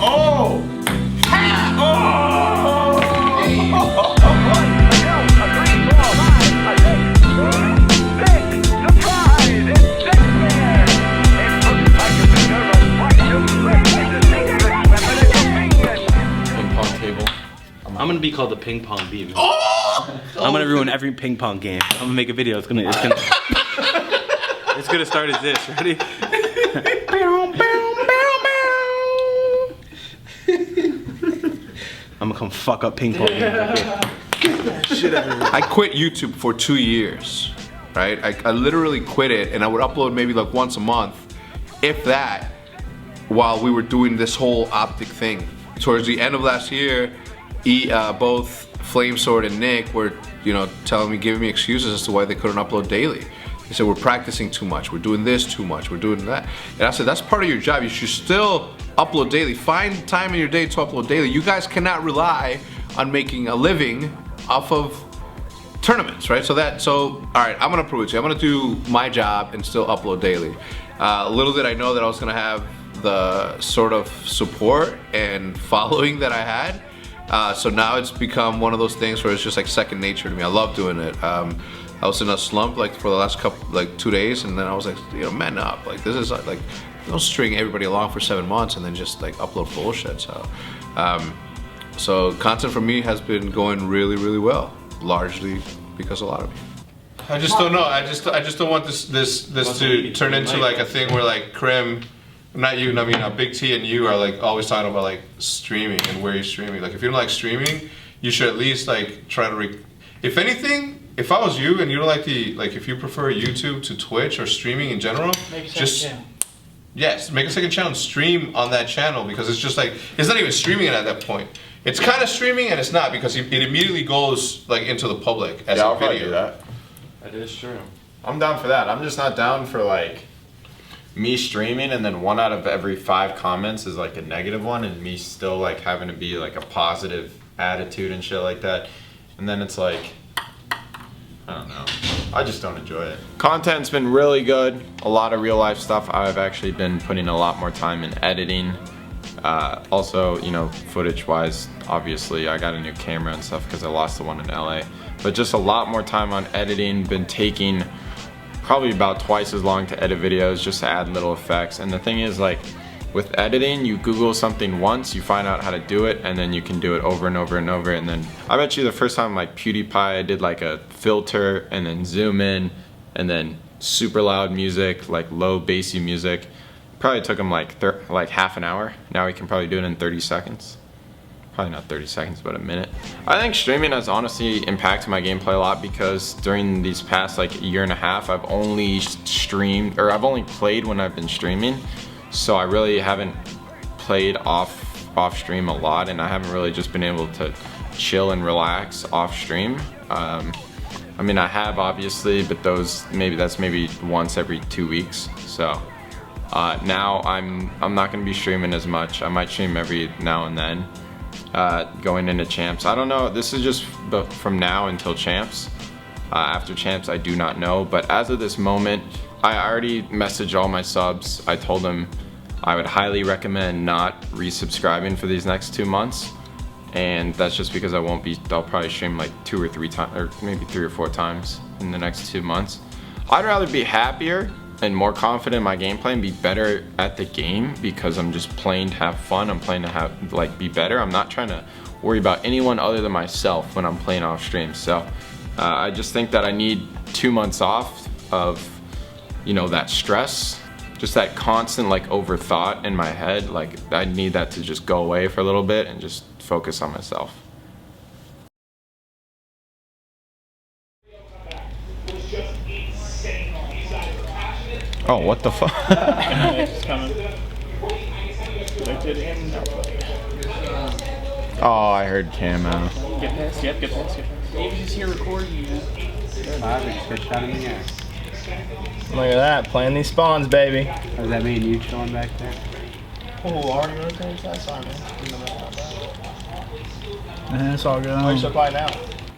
Oh! Ping pong table. I'm gonna be called the ping pong beam. Oh! I'm gonna ruin every ping pong game. I'm gonna make a video. It's gonna start as this. Ready? I'm gonna come fuck up ping pong games. Shit everywhere. I quit YouTube for 2 years, right? I literally quit it, and I would upload maybe like once a month, if that, while we were doing this whole OpTic thing. Towards the end of last year, both Flamesword and Nick were, telling me, giving me excuses as to why they couldn't upload daily. They said, we're practicing too much, we're doing this too much, we're doing that. And I said, that's part of your job. You should still upload daily. Find time in your day to upload daily. You guys cannot rely on making a living off of tournaments, right? So all right, I'm gonna prove it to you. I'm gonna do my job and still upload daily. Little did I know that I was gonna have the sort of support and following that I had. So now it's become one of those things where it's just like second nature to me. I love doing it. I was in a slump like for the last 2 days, and then I was like, man up. Like this is like, don't string everybody along for 7 months and then just like upload bullshit. So content for me has been going really, really well, largely because of a lot of you. I just don't know. I just don't want this to turn into like a thing where like Krim, not you, I mean Big T and you are like always talking about like streaming and where you're streaming. Like if you don't like streaming, you should at least like try to if anything, if I was you and you don't like if you prefer YouTube to Twitch or streaming in general, yes, make a second channel and stream on that channel, because it's just like, it's not even streaming it at that point. It's kind of streaming and it's not, because it immediately goes like into the public as a video. Do that. That is true. I'm down for that. I'm just not down for like me streaming and then 1 out of every 5 comments is like a negative one, and me still like having to be like a positive attitude and shit like that. And then it's like, I don't know. I just don't enjoy it. Content's been really good. A lot of real life stuff. I've actually been putting a lot more time in editing. Also, footage wise, obviously I got a new camera and stuff because I lost the one in LA. But just a lot more time on editing. Been taking probably about twice as long to edit videos just to add little effects. And the thing is, like, with editing, you Google something once, you find out how to do it, and then you can do it over and over and over. And then I bet you the first time like PewDiePie, I did like a filter and then zoom in and then super loud music, like low bassy music. Probably took him like half an hour. Now he can probably do it in 30 seconds. Probably not 30 seconds, but a minute. I think streaming has honestly impacted my gameplay a lot, because during these past like year and a half, I've only streamed, or I've only played when I've been streaming. So I really haven't played off stream a lot, and I haven't really just been able to chill and relax off stream. I mean, I have obviously, but that's maybe once every 2 weeks. So now I'm not gonna be streaming as much. I might stream every now and then. Going into champs, I don't know. This is just from now until champs. After champs, I do not know. But as of this moment, I already messaged all my subs. I told them I would highly recommend not resubscribing for these next 2 months, and that's just because I'll probably stream like 2 or 3 times, or maybe 3 or 4 times in the next 2 months. I'd rather be happier and more confident in my gameplay and be better at the game, because I'm just playing to have fun. I'm playing to be better. I'm not trying to worry about anyone other than myself when I'm playing off stream. So I just think that I need 2 months off of that stress, just that constant like overthought in my head. Like I need that to just go away for a little bit and just focus on myself. Oh, what the fuck? Oh, I heard camo. Get past, get past. Dave's just here recording you. Switched out in the air. Look at that, playing these spawns, baby. Does that mean you chilling back there? Oh, already rotating inside? Sorry, man. It's all good. Why are you so quiet now?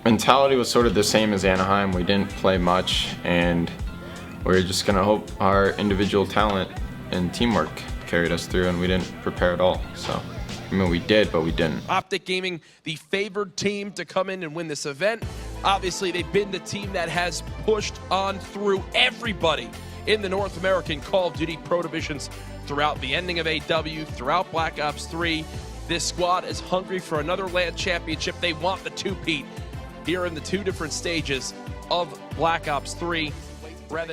Mentality was sort of the same as Anaheim. We didn't play much, and we're just gonna hope our individual talent and teamwork carried us through, and we didn't prepare at all. So I mean, we did, but we didn't. OpTic Gaming, the favored team to come in and win this event. Obviously, they've been the team that has pushed on through everybody in the North American Call of Duty Pro Divisions throughout the ending of AW, throughout Black Ops 3. This squad is hungry for another LAN championship. They want the two-peat here in the 2 different stages of Black Ops 3.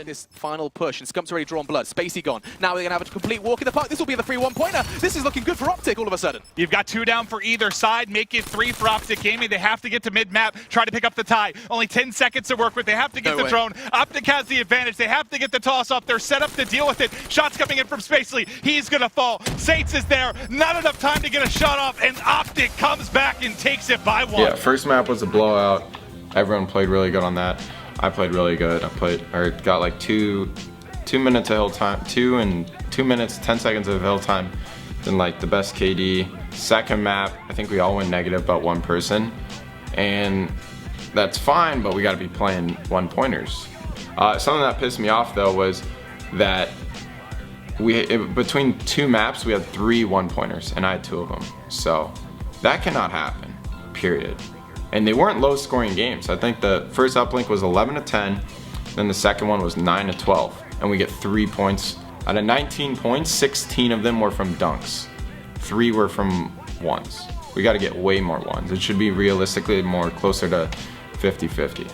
This final push, and Scump's already drawn blood. Spacey gone. Now we're going to have a complete walk in the park. This will be the free one-pointer. This is looking good for OpTic all of a sudden. You've got 2 down for either side. Make it 3 for OpTic Gaming. They have to get to mid-map, try to pick up the tie. Only 10 seconds to work with. They have to get the drone. OpTic has the advantage. They have to get the toss up. They're set up to deal with it. Shots coming in from Spacely. He's going to fall. Saints is there. Not enough time to get a shot off, and OpTic comes back and takes it by 1. Yeah, first map was a blowout. Everyone played really good on that. I played really good. Got like 2 minutes of hill time, 2 minutes, 10 seconds of hill time. Then like the best KD. Second map, I think we all went negative but 1 person. And that's fine, but we gotta be playing one-pointers. Something that pissed me off though was that between 2 maps, we had 3 one-pointers and I had 2 of them. So that cannot happen, period. And they weren't low-scoring games. I think the first uplink was 11-10, then the second one was 9-12, and we get 3 points. Out of 19 points, 16 of them were from dunks. 3 were from ones. We got to get way more ones. It should be realistically more closer to 50-50.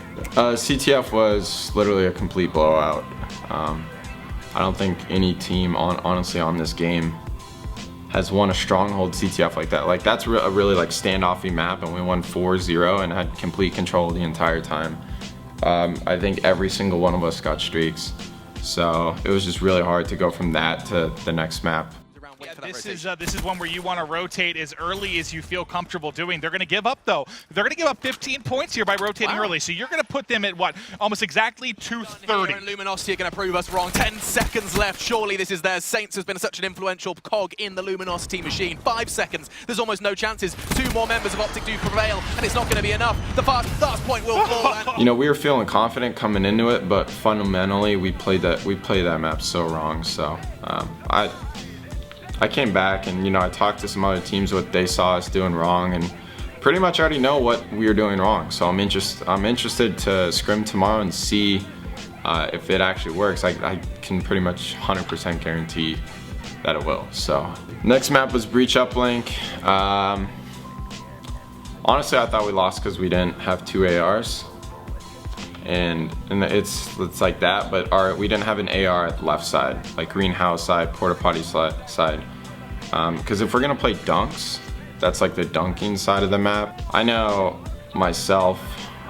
CTF was literally a complete blowout. I don't think any team, honestly, on this game has won a stronghold CTF like that. Like that's a really like standoffy map, and we won 4-0 and had complete control the entire time. I think every single one of us got streaks. So it was just really hard to go from that to the next map. Yeah, this is one where you want to rotate as early as you feel comfortable doing. They're going to give up, though. They're going to give up 15 points here by rotating early. So you're going to put them at, what, almost exactly 230. LUMINOSITY are going to prove us wrong. 10 seconds left. Surely this is theirs. Saints has been such an influential cog in the LUMINOSITY machine. 5 seconds. There's almost no chances. 2 more members of OpTic do prevail, and it's not going to be enough. The last point will fall. You know, we were feeling confident coming into it, but fundamentally we played that map so wrong. So I came back and, you know, I talked to some other teams what they saw us doing wrong, and pretty much already know what we were doing wrong. So I'm interested to scrim tomorrow and see if it actually works. I can pretty much 100% guarantee that it will. So next map was Breach Uplink. Honestly, I thought we lost because we didn't have 2 ARs. And it's like that, but we didn't have an AR at the left side, like greenhouse side, porta potty side. Because if we're gonna play dunks, that's like the dunking side of the map. I know myself,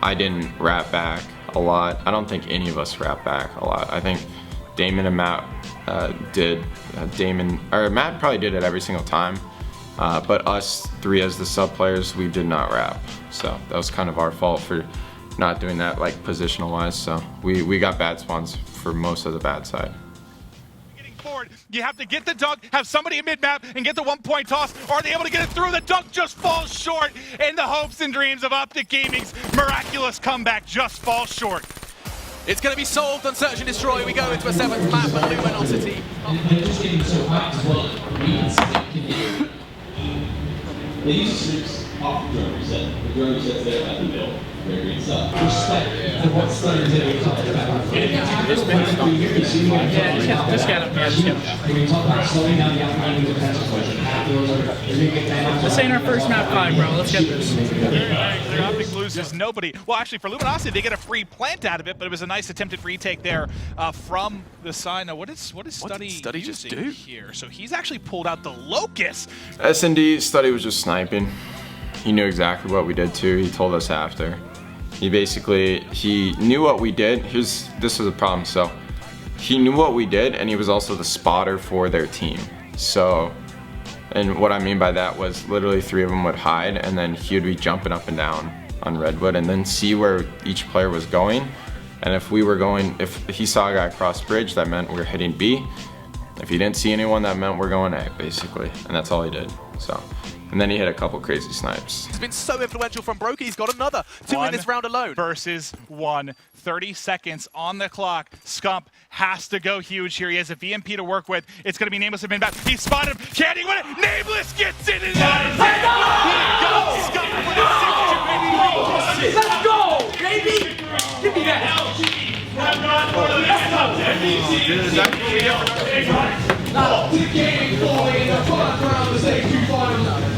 I didn't wrap back a lot. I don't think any of us wrapped back a lot. I think Damon and Matt did. Matt probably did it every single time, but us 3 as the sub players, we did not wrap. So that was kind of our fault for not doing that, like positional wise. So we got bad spawns for most of the bad side. Getting forward, you have to get the dunk, have somebody in mid-map, and get the 1-point toss. Are they able to get it through? The dunk just falls short, and the hopes and dreams of OpTic Gaming's miraculous comeback just falls short. It's going to be solved on Search and Destroy. We go into a 7th map of LUMINOSITY. They use strips off the drone reset. The drone reset's there at the middle. Very green stuff. Respect to what stutters that we talked about. Just get him. When we talk about slowing down the outgoing defensive question, This ain't our first map 5, bro. Let's get this. OpTic loses nobody. Well, actually, for LUMINOSITY, they get a free plant out of it, but it was a nice attempted retake there from the side. Now, what is Study just using here? So he's actually pulled out the Locust. S&D, Study was just sniping. He knew exactly what we did too. He told us after. He knew what we did. This was the problem. So he knew what we did, and he was also the spotter for their team. So, and what I mean by that was literally 3 of them would hide, and then he would be jumping up and down on Redwood, and then see where each player was going. And if he saw a guy cross bridge, that meant we were hitting B. If he didn't see anyone, that meant we're going A, basically. And that's all he did, so. And then he hit a couple crazy snipes. It's been so influential from Broky, he's got another to win this round alone. Versus 1, 30 seconds on the clock. Scump has to go huge here. He has a VMP to work with. It's going to be Nameless to back. He spotted him. Can he win it? Nameless gets it in. Let's go, baby! Give me that.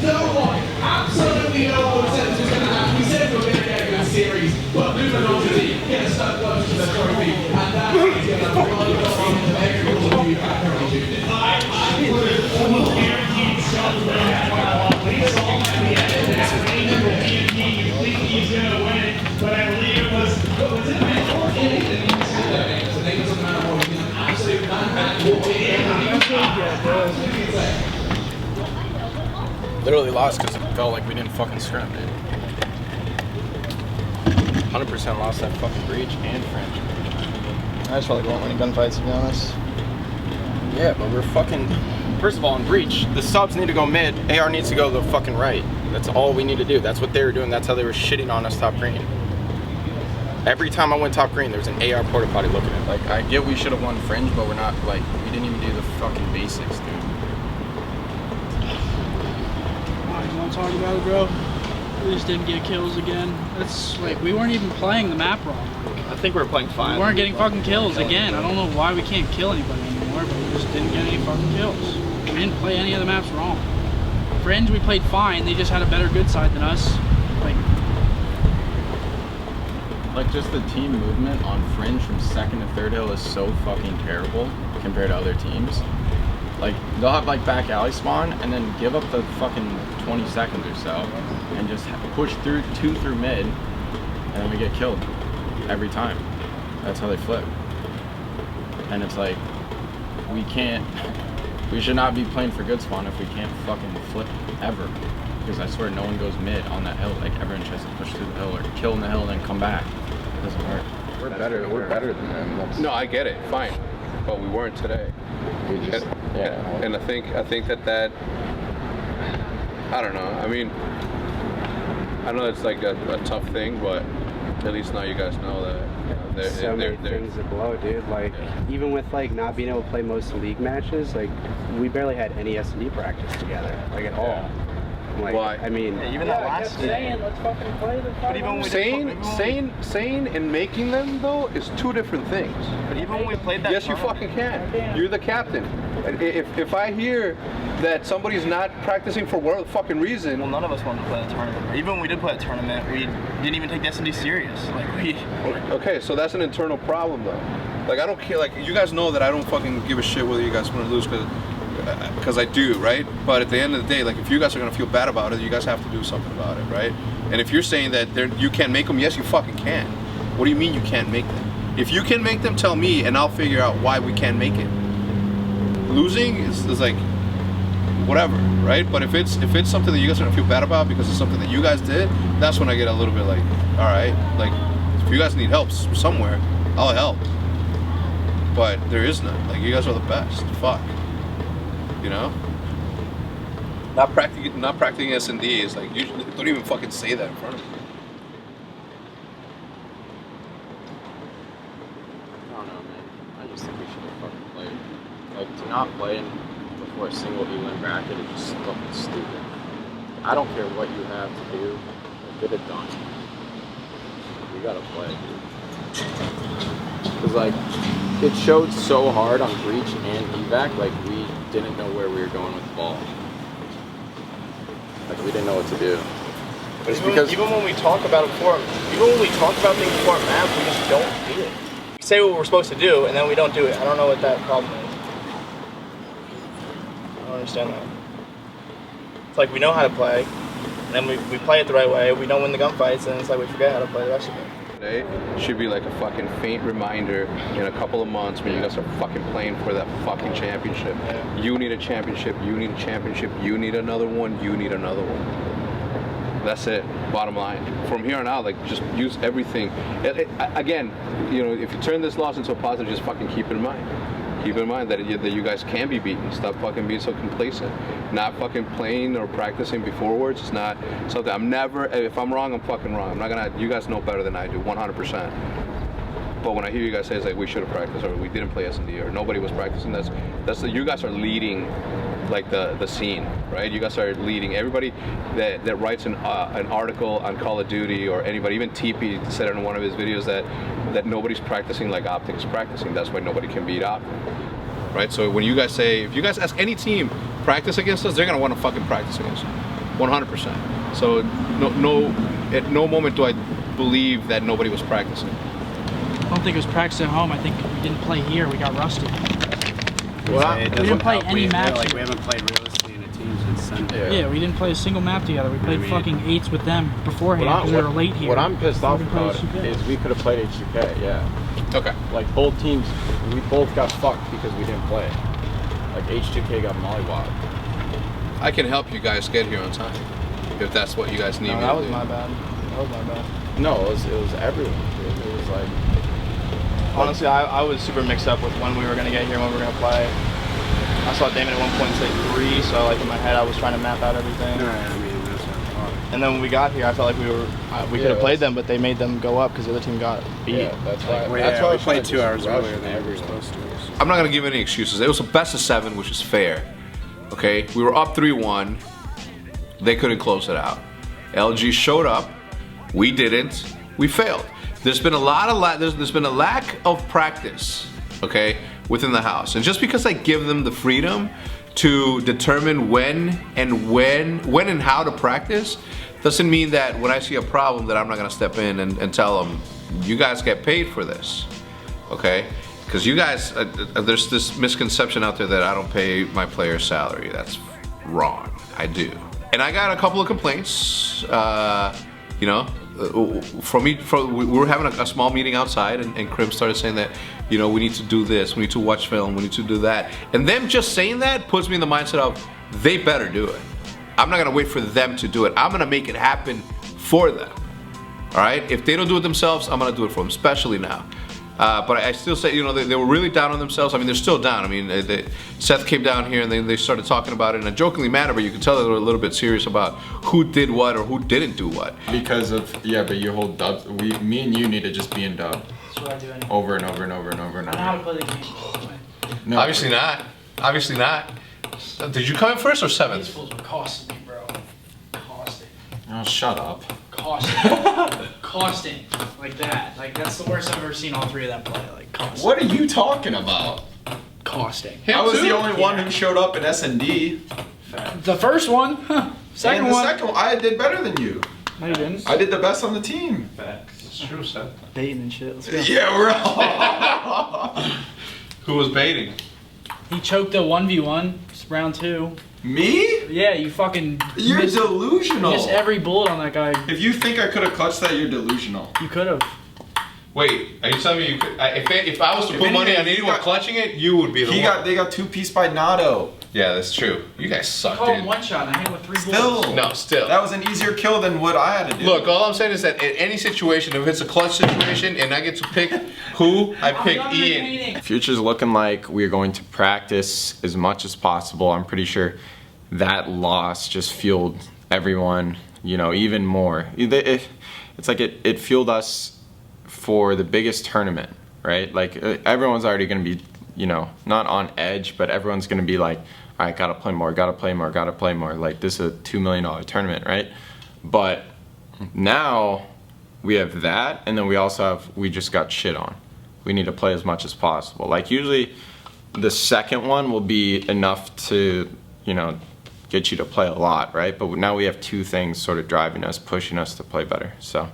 No one, absolutely no one said this was going to happen. We said we were going to get a good series, but LUMINOSITY get stuck close to the trophy, and that is going to really go on to every one of you back on the unit. I almost guaranteed Scump would have one. We saw him at the end of that. You think he's going to win it, but I believe it was, what was it, man? So they doesn't matter what he's an absolute man. Literally lost because it felt like we didn't fucking scrim, dude. 100% lost that fucking breach and French. I just felt like we weren't winning gunfights, to be honest. Yeah, but we're fucking... First of all, in breach, the subs need to go mid, AR needs to go the fucking right. That's all we need to do. That's what they were doing. That's how they were shitting on us top green. Every time I went top green, there was an AR porta potty looking at it. Like, I get we should have won Fringe, but we're not, like, we didn't even do the fucking basics, dude. You want to talk about it, bro? We just didn't get kills again. It's like we weren't even playing the map wrong. I think we were playing fine. We weren't getting fucking kills again. I don't know why we can't kill anybody anymore, but we just didn't get any fucking kills. We didn't play any of the maps wrong. Fringe, we played fine. They just had a better good side than us. Like just the team movement on Fringe from second to third hill is so fucking terrible compared to other teams. Like they'll have like back alley spawn and then give up the fucking 20 seconds or so and just push through 2 through mid and then we get killed every time. That's how they flip. And it's like we should not be playing for good spawn if we can't fucking flip ever. Because I swear no one goes mid on that hill. Like everyone tries to push through the hill or kill in the hill and then come back. It doesn't work. We're better than them. No, I get it, fine. But we weren't today. And I think that I don't know. I mean, I know it's like a tough thing, but at least now you guys know that so many things to blow, dude. Like even with like not being able to play most league matches, like we barely had any S&D practice together, like at all. Like, why? I mean, even that last saying, let's fucking play the but even when saying and making them though is two different things. But even when we played that, yes, you fucking can. You're the captain. If I hear that somebody's not practicing for whatever fucking reason, well, none of us wanted to play a tournament. Even when we did play a tournament, we didn't even take the S&D serious. Like we. Okay, so that's an internal problem though. Like I don't care. Like you guys know that I don't fucking give a shit whether you guys win or lose because I do, right? But at the end of the day, like if you guys are gonna feel bad about it, you guys have to do something about it, right? And if you're saying that you can't make them, yes, you fucking can. What do you mean you can't make them? If you can make them, tell me, and I'll figure out why we can't make it. Losing is like whatever, right? But if it's something that you guys are gonna feel bad about because it's something that you guys did, that's when I get a little bit like, all right, like if you guys need help somewhere, I'll help. But there is none. Like you guys are the best. Fuck. You know? Not practicing S&D is like, you don't even fucking say that in front of me. I don't know, man. I just think we should have fucking played. Like, to not play before a single elim bracket is just fucking stupid. I don't care what you have to do, like, get it done. You gotta play, dude. Because, like, it showed so hard on Breach and evac, like, we didn't know where we were going with the ball. Like we didn't know what to do. But it's because even when we talk about it before, even when we talk about things before map, we just don't do it. We say what we're supposed to do, and then we don't do it. I don't know what that problem is. I don't understand that. It's like we know how to play, and then we play it the right way. We don't win the gunfights, and it's like we forget how to play the rest of it. Today should be like a fucking faint reminder in a couple of months when you guys are fucking playing for that fucking championship. You need a championship, you need a championship, you need another one, you need another one. That's it. Bottom line. From here on out, like, just use everything. Again, you know, if you turn this loss into a positive, just fucking keep it in mind. Keep in mind that you guys can be beaten. Stop fucking being so complacent. Not fucking playing or practicing beforewards. It's not something. I'm never. If I'm wrong, I'm fucking wrong. I'm not gonna. You guys know better than I do, 100%. But when I hear you guys say it's like we should have practiced or we didn't play S&D or nobody was practicing, you guys are leading like the scene, right? You guys are leading. Everybody that writes an article on Call of Duty or anybody, even TP said in one of his videos that nobody's practicing like OpTic is practicing. That's why nobody can beat OpTic, right? So when you guys say, if you guys ask any team practice against us, they're gonna want to fucking practice against us, 100%. So at no moment do I believe that nobody was practicing. I don't think it was practice at home. I think we didn't play here. We got rusty. Well, we didn't play any maps. Like we haven't played realistically in a team since Sunday. Yeah, we didn't play a single map together. We played fucking 8s with them beforehand because we were late here. What I'm pissed off about is we could have played H2K, yeah. Okay. Like both teams, we both got fucked because we didn't play. Like H2K got mollywopped. I can help you guys get here on time if that's what you guys need me to do. That was my bad. That was my bad. No, it was everyone. It was like. Honestly, I was super mixed up with when we were gonna get here and when we were gonna play. I saw Damon at one point say 3, so like in my head I was trying to map out everything. No, I mean that's not hard. And then when we got here, I felt like we could have played them, but they made them go up because the other team got beat. Yeah, that's why. That's why we played 2 hours earlier than we were supposed to. I'm not gonna give any excuses. It was a best of 7, which is fair. Okay, we were up 3-1. They couldn't close it out. LG showed up. We didn't. We failed. There's been there's been a lack of practice, okay, within the house. And just because I give them the freedom to determine when and how to practice, doesn't mean that when I see a problem that I'm not gonna step in and tell them, you guys get paid for this, okay? Because you guys, there's this misconception out there that I don't pay my players' salary. That's wrong. I do. And I got a couple of complaints, you know, we were having a small meeting outside, and Krim started saying that, you know, we need to do this, we need to watch film, we need to do that. And them just saying that puts me in the mindset of, they better do it. I'm not gonna wait for them to do it. I'm gonna make it happen for them. All right? If they don't do it themselves, I'm gonna do it for them, especially now. But I still say, you know, they were really down on themselves. I mean, they're still down. I mean, Seth came down here and they started talking about it in a jokingly manner, but you can tell they were a little bit serious about who did what or who didn't do what. Because of, yeah, but your whole dub, me and you need to just be in dub. That's what I do anyway. Over and over and over and over and I know over. how to play the game. No, Obviously not. Obviously not. Did you come in first or 7th? These fools were costing me, bro. Costing. Oh, shut up. Costing. Costing. Like that. Like, that's the worst I've ever seen all 3 of them play. Like, costing. What are you talking about? Costing. I was the only one who showed up in S&D. The first one? Huh. Second one? Second one, I did better than you. No, you didn't. I did the best on the team. It's true, Seth. Baiting and shit. Let's go. Yeah, we're all. Who was baiting? He choked a 1v1, round 2. Me? Yeah, you fucking. You're missed, delusional. You missed every bullet on that guy. If you think I could have clutched that, you're delusional. You could have. Wait, are you telling me you could? If I was to put money on anyone clutching it, you would be the one. They got 2-piece by Nato. Yeah, that's true. You guys suck, Call him dude. one shot and I hit him with 3 Still. bullets. No, still. That was an easier kill than what I had to do. Look, all I'm saying is that in any situation, if it's a clutch situation and I get to pick who, I pick Ian. Future's looking like we're going to practice as much as possible. I'm pretty sure that loss just fueled everyone, you know, even more. It's like it fueled us for the biggest tournament, right? Like everyone's already going to be, you know, not on edge, but everyone's going to be like, all right, gotta play more, gotta play more, gotta play more. Like this is a $2 million tournament, right? But now we have that, and then we also we just got shit on. We need to play as much as possible. Like usually the second one will be enough to, you know, get you to play a lot, right? But now we have 2 things sort of driving us, pushing us to play better. So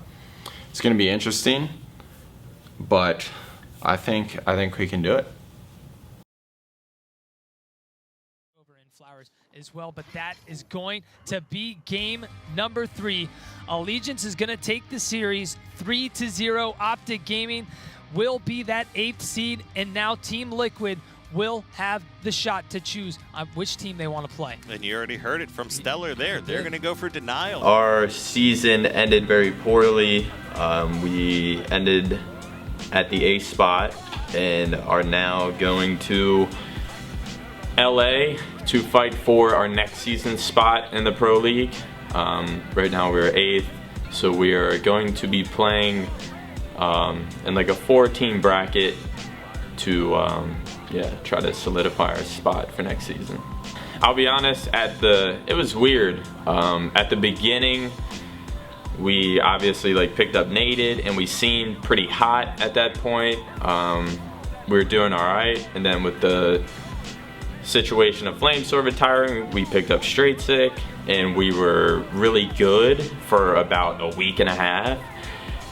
it's gonna be interesting, but I think we can do it. As well, but that is going to be game number 3. Allegiance is going to take the series 3-0. OpTic Gaming will be that 8th seed, and now Team Liquid will have the shot to choose on which team they want to play. And you already heard it from Stellar there. They're going to go for Denial. Our season ended very poorly. We ended at the A spot and are now going to LA to fight for our next season's spot in the Pro League. Right now we're 8th, so we are going to be playing in like a 4-team bracket to try to solidify our spot for next season. I'll be honest, it was weird. At the beginning, we obviously like picked up Nated and we seemed pretty hot at that point. We were doing all right, and then with the situation of Flamesword retiring, we picked up Straight Sick, and we were really good for about a week and a half.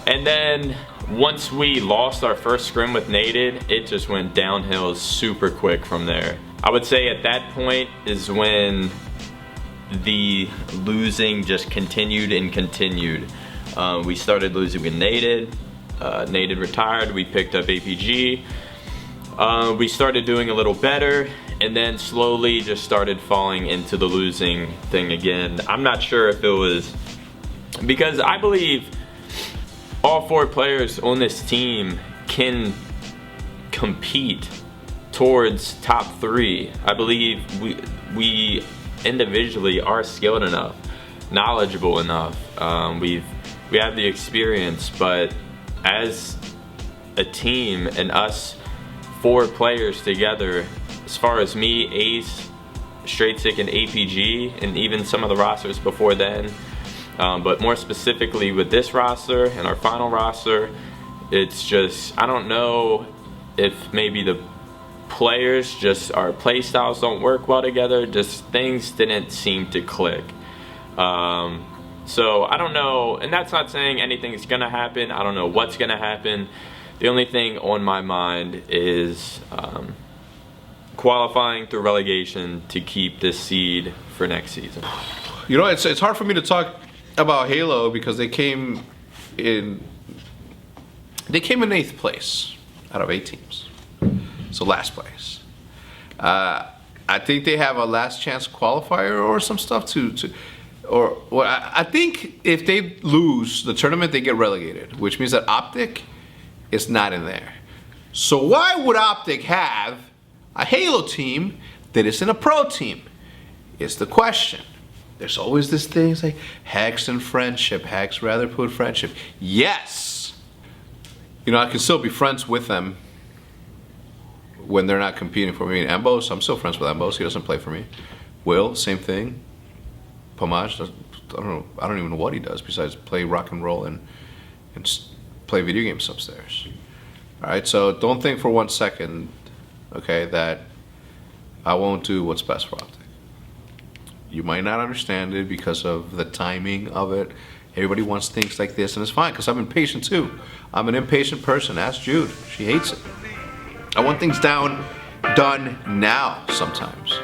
And then once we lost our first scrim with Nated, it just went downhill super quick from there. I would say at that point is when the losing just continued and continued. We started losing with Nated. Nated retired, we picked up APG. We started doing a little better, and then slowly just started falling into the losing thing again. I'm not sure if it was because I believe all 4 players on this team can compete towards top 3. I believe we individually are skilled enough, knowledgeable enough. We have the experience, but as a team and us 4 players together, as far as me, Ace, Straight Sick, and APG, and even some of the rosters before then, but more specifically with this roster and our final roster, it's just, I don't know if maybe the players, just our play styles don't work well together, just things didn't seem to click. So I don't know, and that's not saying anything's gonna happen. I don't know what's gonna happen. The only thing on my mind is qualifying through relegation to keep this seed for next season. You know, it's hard for me to talk about Halo because they came in 8th place out of 8 teams, so last place. I think they have a last chance qualifier or some stuff I think if they lose the tournament, they get relegated, which means that OpTic is not in there. So why would OpTic have a Halo team that isn't a pro team? Is the question. There's always this thing, it's like Hex and friendship. Hex rather put friendship. Yes! You know, I can still be friends with them when they're not competing for me. And Embos, I'm still friends with Embos. He doesn't play for me. Will, same thing. Pomage, I don't even know what he does besides play rock and roll and play video games upstairs. All right, so don't think for 1 second, okay, that I won't do what's best for OpTic. You might not understand it because of the timing of it. Everybody wants things like this, and it's fine because I'm impatient too. I'm an impatient person. Ask Jude. She hates it. I want things done now sometimes.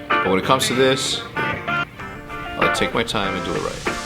But when it comes to this, I'll take my time and do it right.